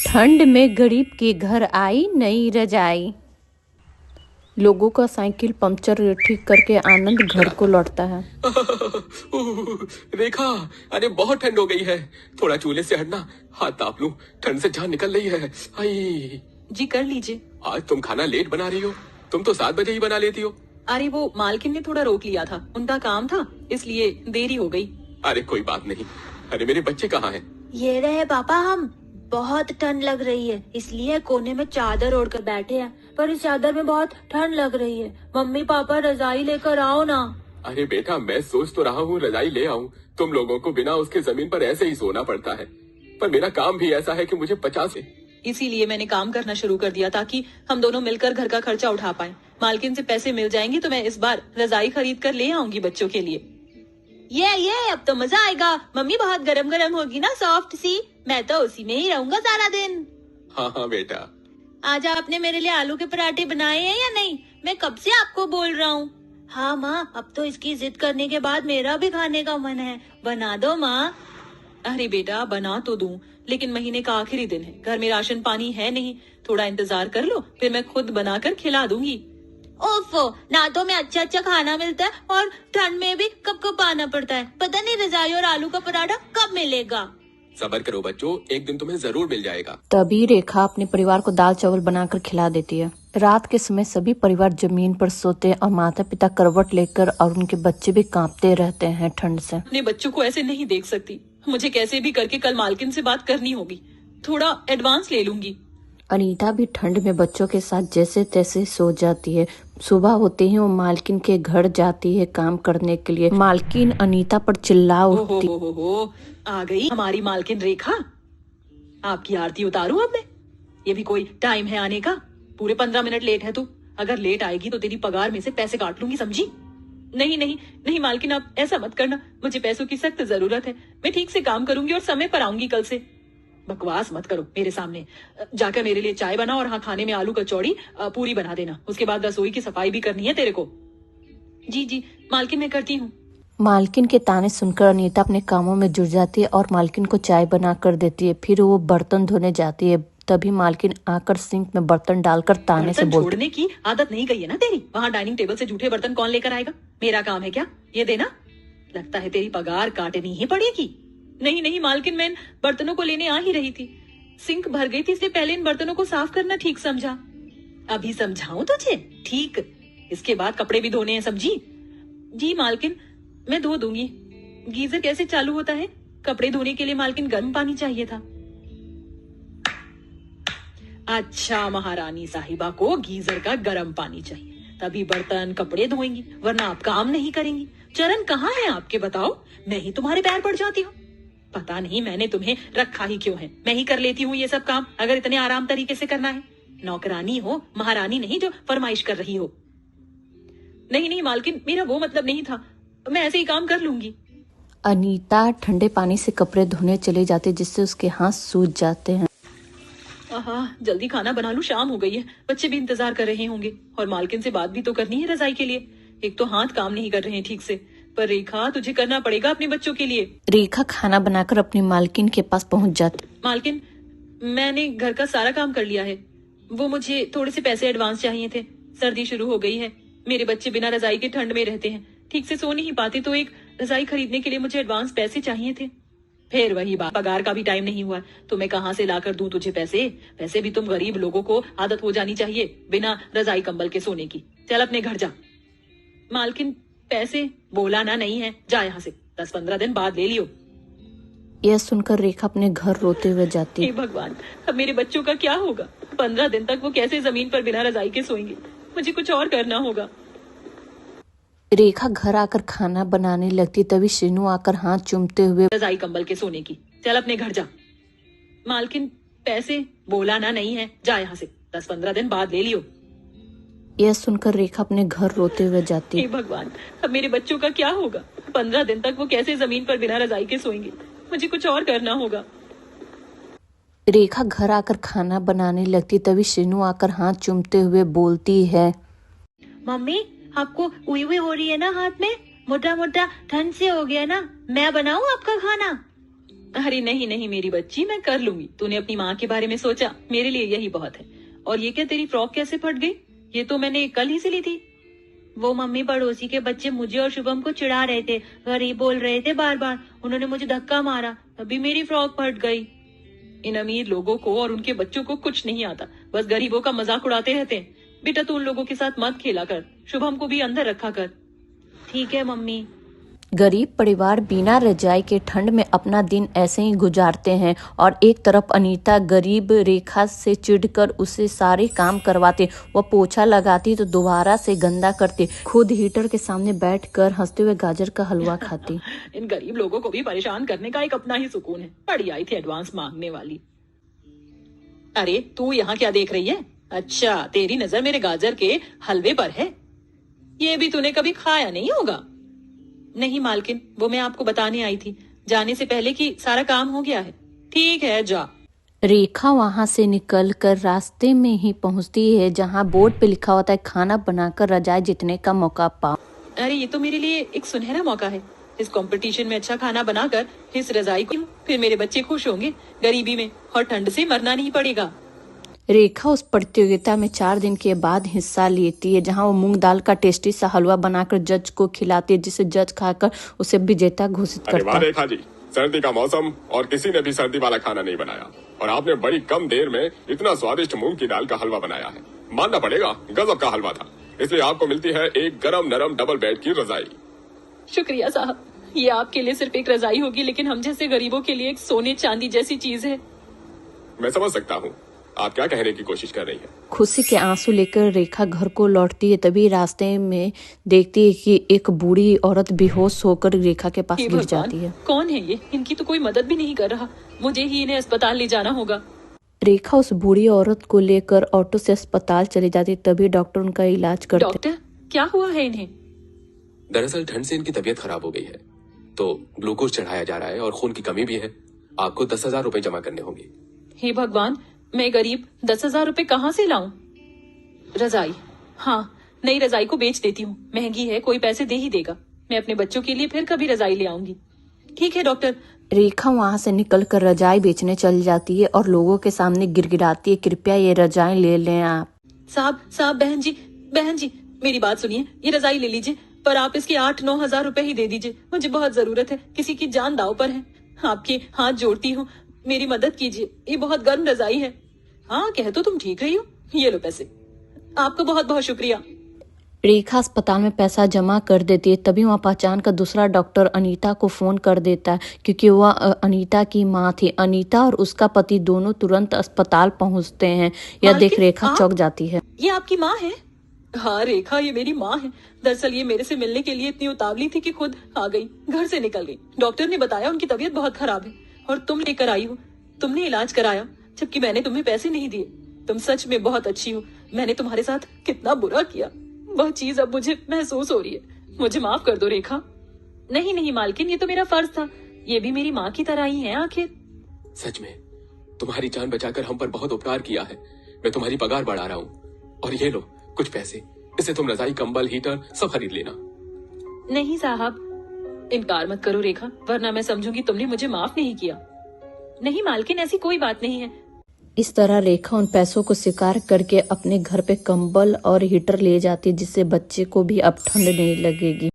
ठंड में गरीब के घर आई नई रजाई। लोगों का साइकिल पंक्चर ठीक करके आनंद घर को लौटता है। रेखा, अरे बहुत ठंड हो गई है, थोड़ा चूल्हे से हटना, हाथ ताप लूं, ठंड से जान निकल रही है। आई जी कर लीजिए। आज तुम खाना लेट बना रही हो, तुम तो 7 बजे ही बना लेती हो। अरे वो मालकिन ने थोड़ा रोक लिया था, उनका काम था, इसलिए देरी हो गई। अरे कोई बात नहीं। अरे मेरे बच्चे कहाँ हैं? ये रहे पापा, हम बहुत ठंड लग रही है इसलिए कोने में चादर ओढ़कर बैठे हैं, पर इस चादर में बहुत ठंड लग रही है। मम्मी पापा रजाई लेकर आओ ना। अरे बेटा, मैं सोच तो रहा हूँ रजाई ले आऊं, तुम लोगों को बिना उसके जमीन पर ऐसे ही सोना पड़ता है, पर मेरा काम भी ऐसा है कि मुझे 50 है। इसीलिए मैंने काम करना शुरू कर दिया ताकि हम दोनों मिलकर घर का खर्चा उठा पाए। मालकिन से पैसे मिल जाएंगे तो मैं इस बार रजाई खरीद कर ले आऊंगी बच्चों के लिए। ये अब तो मजा आएगा। मम्मी बहुत गरम गरम होगी ना, सॉफ्ट सी, मैं तो उसी में ही रहूंगा सारा दिन। हाँ हाँ बेटा। आज आपने मेरे लिए आलू के पराठे बनाए हैं या नहीं? मैं कब से आपको बोल रहा हूँ। हाँ माँ, अब तो इसकी जिद करने के बाद मेरा भी खाने का मन है, बना दो माँ। अरे बेटा बना तो दूं, लेकिन महीने का आखिरी दिन है, घर में राशन पानी है नहीं, थोड़ा इंतजार कर लो, फिर मैं खुद बनाकर खिला दूंगी। ओफो, ना तो में अच्छा खाना मिलता है और ठंड में भी कब कब आना पड़ता है। पता नहीं रजाई और आलू का पराठा कब मिलेगा। सब्र करो बच्चों, एक दिन तुम्हें जरूर मिल जाएगा। तभी रेखा अपने परिवार को दाल चावल बनाकर खिला देती है। रात के समय सभी परिवार जमीन पर सोते हैं और माता पिता करवट लेकर और उनके बच्चे भी कांपते रहते हैं ठंड से। अपने बच्चों को ऐसे नहीं देख सकती, मुझे कैसे भी करके कल मालकिन से बात करनी होगी, थोड़ा एडवांस ले लूंगी। अनीता भी ठंड में बच्चों के साथ जैसे तैसे सो जाती है। सुबह होते ही वो मालकिन के घर जाती है काम करने के लिए। मालकिन अनीता पर चिल्ला उठती। हो, आ गई हमारी मालकिन रेखा। आपकी आरती उतारूं अब मैं? ये भी कोई टाइम है आने का? पूरे 15 मिनट लेट है तू। अगर लेट आएगी तो तेरी पगार में से पैसे काट लूंगी, समझी? नहीं नहीं नहीं मालकिन, आप ऐसा मत करना, मुझे पैसों की सख्त जरूरत है। मैं ठीक से काम करूंगी और समय पर आऊंगी कल से। बकवास मत करो मेरे सामने। जाकर मेरे लिए चाय बना और हाँ, खाने में आलू कचौड़ी पूरी बना देना। उसके बाद रसोई की सफाई भी करनी है तेरे को। जी जी मालकिन, मैं करती हूँ। मालकिन के ताने सुनकर अनीता अपने कामों में जुट जाती है और मालकिन को चाय बना कर देती है। फिर वो बर्तन धोने जाती है। तभी मालकिन आकर सिंक में बर्तन डालकर ताने से बोलती। छोड़ने की आदत नहीं गई है ना तेरी? वहाँ डाइनिंग टेबल से जूठे बर्तन कौन लेकर आएगा? मेरा काम है क्या ये देना? लगता है तेरी पगार काटनी ही पड़ेगी। नहीं नहीं मालकिन, मैं इन बर्तनों को लेने आ ही रही थी, सिंक भर गई थी, इसलिए पहले इन बर्तनों को साफ करना ठीक समझा। अभी समझाऊं तुझे? ठीक, इसके बाद कपड़े भी धोने हैं, समझी? जी मालकिन, मैं धो दूंगी। गीजर कैसे चालू होता है? कपड़े धोने के लिए मालकिन गर्म पानी चाहिए था। अच्छा, महारानी साहिबा को गीजर का गर्म पानी चाहिए, तभी बर्तन कपड़े धोएंगी, वरना आप काम नहीं करेंगी। चरण कहाँ है आपके, बताओ, मैं ही तुम्हारे पैर पड़ जाती हूँ। पता नहीं मैंने तुम्हें रखा ही क्यों है, मैं ही कर लेती हूँ ये सब काम, अगर इतने आराम तरीके से करना है। नौकरानी हो, महारानी नहीं जो फरमाइश कर रही हो। नहीं नहीं मालकिन, मेरा वो मतलब नहीं था, मैं ऐसे ही काम कर लूंगी। अनीता ठंडे पानी से कपड़े धोने चले जाते, जिससे उसके हाथ सूज जाते हैं। आहा, जल्दी खाना बना लूं, शाम हो गई है, बच्चे भी इंतजार कर रहे होंगे और मालकिन से बात भी तो करनी है रजाई के लिए। एक तो हाथ काम नहीं कर रहे हैं ठीक से, पर रेखा तुझे करना पड़ेगा अपने बच्चों के लिए। रेखा खाना बनाकर अपनी मालकिन के पास पहुंच जाती। मालकिन, मैंने घर का सारा काम कर लिया है, वो मुझे थोड़े से पैसे एडवांस चाहिए थे। सर्दी शुरू हो गई है, मेरे बच्चे बिना रजाई के ठंड में रहते हैं, ठीक से सो नहीं पाते, तो एक रजाई खरीदने के लिए मुझे एडवांस पैसे चाहिए थे। फिर वही बात, पगार का भी टाइम नहीं हुआ तो मैं कहाँ से लाकर दूं तुझे पैसे? वैसे भी तुम गरीब लोगों को आदत हो जानी चाहिए बिना रजाई कंबल के सोने की। चल अपने घर जा। मालकिन, पैसे बोला ना नहीं है, जा यहाँ से, 10-15 दिन बाद ले लियो। यह सुनकर रेखा अपने घर रोते हुए जाती। हे भगवान, अब मेरे बच्चों का क्या होगा? 15 दिन तक वो कैसे जमीन पर बिना रजाई के सोएंगे? मुझे कुछ और करना होगा। रेखा घर आकर खाना बनाने लगती, तभी शीनू आकर हाथ चूमते हुए। रजाई कंबल के सोने की, चल अपने घर जा। मालकिन, पैसे बोला ना नहीं है, जा यहाँ से, 10-15 दिन बाद ले लियो। यह सुनकर रेखा अपने घर रोते हुए जाती। हे भगवान, अब मेरे बच्चों का क्या होगा? 15 दिन तक वो कैसे जमीन पर बिना रजाई के सोएंगे? मुझे कुछ और करना होगा। रेखा घर आकर खाना बनाने लगती, तभी शीनू आकर हाथ चूमते हुए बोलती है। मम्मी, आपको उई हुई हो रही है ना हाथ में? मोटा मोटा ठंड से हो गया ना? मैं बनाऊं आपका खाना? अरे नहीं नहीं मेरी बच्ची, मैं कर लूंगी। तूने अपनी माँ के बारे में सोचा, मेरे लिए यही बहुत है। और ये क्या, तेरी फ्रॉक कैसे फट गई? ये तो मैंने कल ही सिली थी। वो मम्मी, पड़ोसी के बच्चे मुझे और शुभम को चिढ़ा रहे थे, गरीब बोल रहे थे बार बार। उन्होंने मुझे धक्का मारा, तभी मेरी फ्रॉक फट गई। इन अमीर लोगों को और उनके बच्चों को कुछ नहीं आता, बस गरीबों का मजाक उड़ाते रहते हैं। बेटा तू उन लोगों के साथ मत खेला कर, शुभम को भी अंदर रखा कर। ठीक है मम्मी। गरीब परिवार बिना रजाई के ठंड में अपना दिन ऐसे ही गुजारते हैं और एक तरफ अनीता गरीब रेखा से चिढ़कर उसे सारे काम करवाते। वह पोछा लगाती तो दोबारा से गंदा करती, खुद हीटर के सामने बैठकर हंसते हुए गाजर का हलवा खाती। इन गरीब लोगों को भी परेशान करने का एक अपना ही सुकून है। पड़ी आई थी एडवांस मांगने वाली। अरे तू यहाँ क्या देख रही है? अच्छा, तेरी नजर मेरे गाजर के हलवे पर है। ये भी तूने कभी खाया नहीं होगा। नहीं मालकिन, वो मैं आपको बताने आई थी जाने से पहले कि सारा काम हो गया है। ठीक है, जा। रेखा वहां से निकलकर रास्ते में ही पहुंचती है जहां बोर्ड पे लिखा होता है खाना बनाकर रजाई जीतने का मौका पाओ। अरे ये तो मेरे लिए एक सुनहरा मौका है। इस कंपटीशन में अच्छा खाना बनाकर इस रजाई को, फिर मेरे बच्चे खुश होंगे, गरीबी में और ठंड से मरना नहीं पड़ेगा। रेखा उस प्रतियोगिता में 4 दिन के बाद हिस्सा लेती है जहां वो मूंग दाल का टेस्टी सा हलवा बनाकर जज को खिलाती है, जिसे जज खाकर उसे विजेता घोषित अरे करता वाह है। रेखा जी, सर्दी का मौसम और किसी ने भी सर्दी वाला खाना नहीं बनाया और आपने बड़ी कम देर में इतना स्वादिष्ट मूंग की दाल का हलवा बनाया है। मानना पड़ेगा, गजब का हलवा था। इसलिए आपको मिलती है एक गरम नरम डबल बेड की रजाई। शुक्रिया साहब, ये आपके लिए सिर्फ एक रजाई होगी, लेकिन हम जैसे गरीबों के लिए एक सोने चांदी जैसी चीज है। मैं समझ सकता हूँ आप क्या कहने की कोशिश कर रही हैं। खुशी के आंसू लेकर रेखा घर को लौटती है, तभी रास्ते में देखती है कि एक बूढ़ी औरत बेहोश होकर रेखा के पास हे गिर भगवान, जाती है। कौन है ये? इनकी तो कोई मदद भी नहीं कर रहा। मुझे ही इन्हें अस्पताल ले जाना होगा। रेखा उस बूढ़ी औरत को लेकर ऑटो से अस्पताल चली जाती, तभी डॉक्टर उनका इलाज करते। डॉक्टर, क्या हुआ है इन्हें? दरअसल ठंड से इनकी तबीयत खराब हो गई है, तो ग्लूकोज चढ़ाया जा रहा है और खून की कमी भी है। आपको 10,000 रुपए जमा करने होंगे। हे भगवान, मैं गरीब 10,000 रुपए कहाँ से लाऊं? रजाई, हाँ, नई रजाई को बेच देती हूँ। महंगी है, कोई पैसे दे ही देगा। मैं अपने बच्चों के लिए फिर कभी रजाई ले आऊंगी। ठीक है डॉक्टर। रेखा वहां से निकलकर रजाई बेचने चली जाती है और लोगों के सामने गिड़गिड़ाती है, कृपया ये रजाई ले लें आप। साहब, बहन जी, मेरी बात सुनिए। ये रजाई ले लीजिए, पर आप इसके 8-9 हजार रुपए ही दे दीजिए। मुझे बहुत जरूरत है, किसी की जान दांव पर है। आपके हाथ जोड़ती हूँ, मेरी मदद कीजिए। ये बहुत गर्म रजाई है। हाँ, कह तो तुम ठीक रही हो। ये लो पैसे, आपका बहुत बहुत शुक्रिया। रेखा अस्पताल में पैसा जमा कर देती है, तभी वहाँ पहचान का दूसरा डॉक्टर अनीता को फोन कर देता है, क्योंकि वह अनीता की माँ थी। अनीता और उसका पति दोनों तुरंत अस्पताल पहुँचते हैं। यह देख रेखा चौंक जाती है। ये आपकी माँ है? हाँ रेखा, ये मेरी माँ है। दरअसल ये मेरे से मिलने के लिए इतनी उतावली थी कि खुद आ गई, घर से निकल गई। डॉक्टर ने बताया उनकी तबीयत बहुत खराब है और तुम लेकर आई हो। तुमने इलाज कराया, जबकि मैंने तुम्हें पैसे नहीं दिए। तुम सच में बहुत अच्छी हो। मैंने तुम्हारे साथ कितना बुरा किया, वह चीज अब मुझे महसूस हो रही है। मुझे माफ कर दो रेखा। नहीं मालकिन, ये तो मेरा फर्ज था। ये भी मेरी माँ की तरह ही है आखिर। सच में तुम्हारी जान बचाकर हम पर बहुत उपकार किया है। मैं तुम्हारी पगार बढ़ा रहा हूँ और ये लो कुछ पैसे, इससे तुम रजाई, कंबल, हीटर सब खरीद लेना। नहीं साहब, इनकार मत करो रेखा, वरना मैं समझूंगी तुमने मुझे माफ नहीं किया। नहीं मालकिन, ऐसी कोई बात नहीं है। इस तरह रेखा उन पैसों को स्वीकार करके अपने घर पे कंबल और हीटर ले जाती है, जिससे बच्चे को भी अब ठंड नहीं लगेगी।